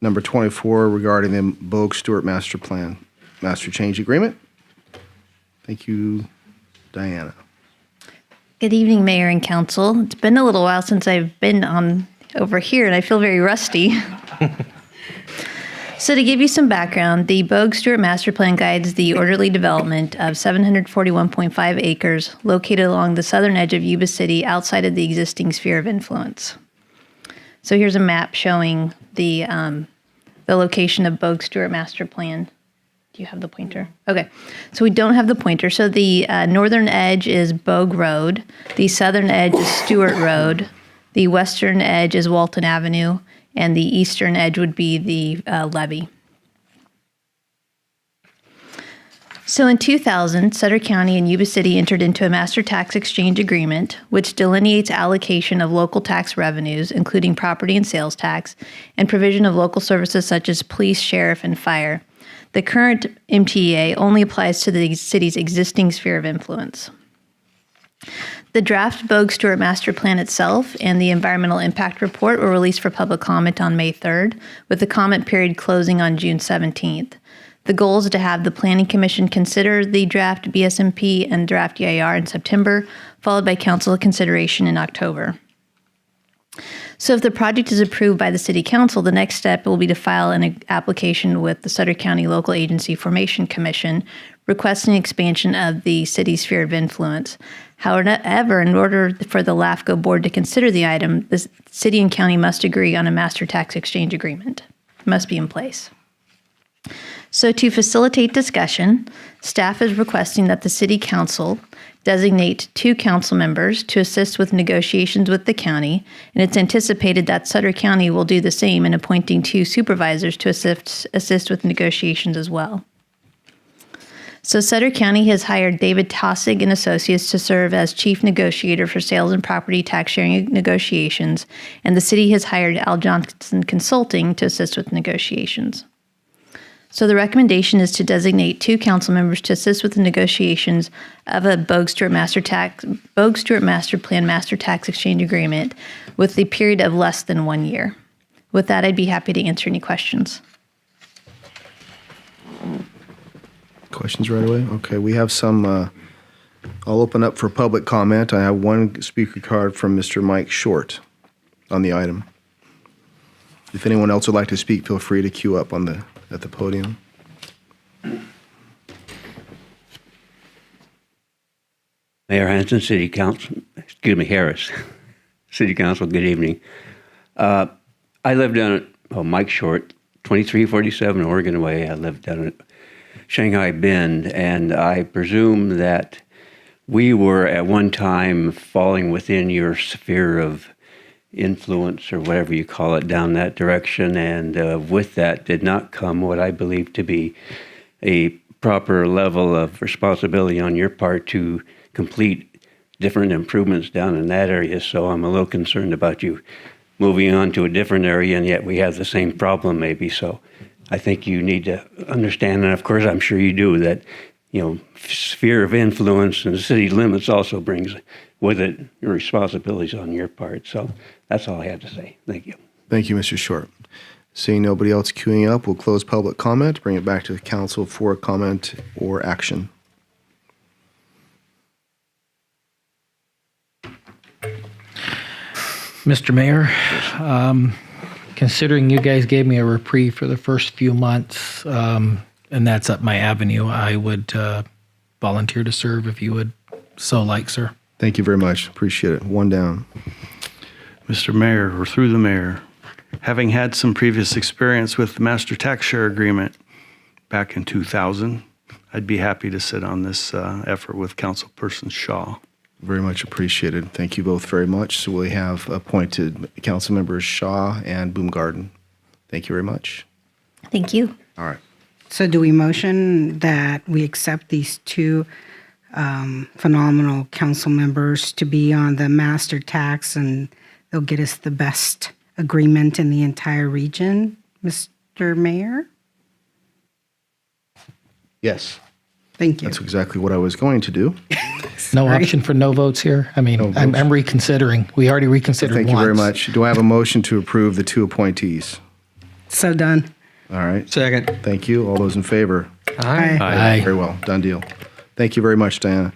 number 24 regarding the Bogue Stewart Master Plan Master Change Agreement. Thank you, Diana. Good evening, Mayor and Council. It's been a little while since I've been on over here, and I feel very rusty. So to give you some background, the Bogue Stewart Master Plan guides the orderly development of 741.5 acres located along the southern edge of Yuba City outside of the existing sphere of influence. So here's a map showing the location of Bogue Stewart Master Plan. Do you have the pointer? Okay, so we don't have the pointer. So the northern edge is Bogue Road. The southern edge is Stewart Road. The western edge is Walton Avenue. And the eastern edge would be the levee. So in 2000, Sutter County and Yuba City entered into a master tax exchange agreement, which delineates allocation of local tax revenues, including property and sales tax, and provision of local services such as police, sheriff, and fire. The current MTEA only applies to the city's existing sphere of influence. The draft Bogue Stewart Master Plan itself and the Environmental Impact Report were released for public comment on May 3rd, with the comment period closing on June 17th. The goal is to have the Planning Commission consider the draft BSMP and draft EIR in September, followed by Council consideration in October. So if the project is approved by the City Council, the next step will be to file an application with the Sutter County Local Agency Formation Commission, requesting expansion of the city's sphere of influence. However, in order for the LAFCO board to consider the item, the city and county must agree on a master tax exchange agreement. It must be in place. So to facilitate discussion, staff is requesting that the City Council designate 2 council members to assist with negotiations with the county, and it's anticipated that Sutter County will do the same in appointing 2 supervisors to assist with negotiations as well. So Sutter County has hired David Tossig and Associates to serve as chief negotiator for sales and property tax sharing negotiations, and the city has hired Al Johnson Consulting to assist with negotiations. So the recommendation is to designate 2 council members to assist with the negotiations of a Bogue Stewart Master Plan Master Tax Exchange Agreement with the period of less than 1 year. With that, I'd be happy to answer any questions. Questions right away? Okay, we have some, I'll open up for public comment. I have one speaker card from Mr. Mike Short on the item. If anyone else would like to speak, feel free to queue up at the podium. Mayor Hanson, City Council, Harris, City Council, good evening. I live down at, Mike Short, 2347 Oregon Way. I live down at Shanghai Bend, and I presume that we were at one time falling within your sphere of influence, or whatever you call it, down that direction, and with that did not come what I believe to be a proper level of responsibility on your part to complete different improvements down in that area. So I'm a little concerned about you moving on to a different area, and yet we have the same problem maybe. So I think you need to understand, and of course I'm sure you do, that sphere of influence and city limits also brings with it your responsibilities on your part. So that's all I have to say. Thank you. Thank you, Mr. Short. Seeing nobody else queuing up, we'll close public comment, bring it back to the council for comment or action. Mr. Mayor, considering you guys gave me a reprieve for the first few months, and that's up my avenue, I would volunteer to serve if you would so like, sir. Thank you very much. Appreciate it. One down. Mr. Mayor, or through the mayor, having had some previous experience with the Master Tax Share Agreement back in 2000, I'd be happy to sit on this effort with Councilperson Shaw. Very much appreciated. Thank you both very much. So we have appointed council members Shaw and Boomgarden. Thank you very much. Thank you. All right. So do we motion that we accept these 2 phenomenal council members to be on the master tax, and they'll get us the best agreement in the entire region, Mr. Mayor? Yes. Thank you. That's exactly what I was going to do. No option for no votes here? I mean, No I'm votes. reconsidering. We already reconsidered Thank once. you very much. Do I have a motion to approve the 2 appointees? So done. All right. Second. Thank you. All those in favor? Aye. Aye. Very well. Done deal. Thank you very much, Diana.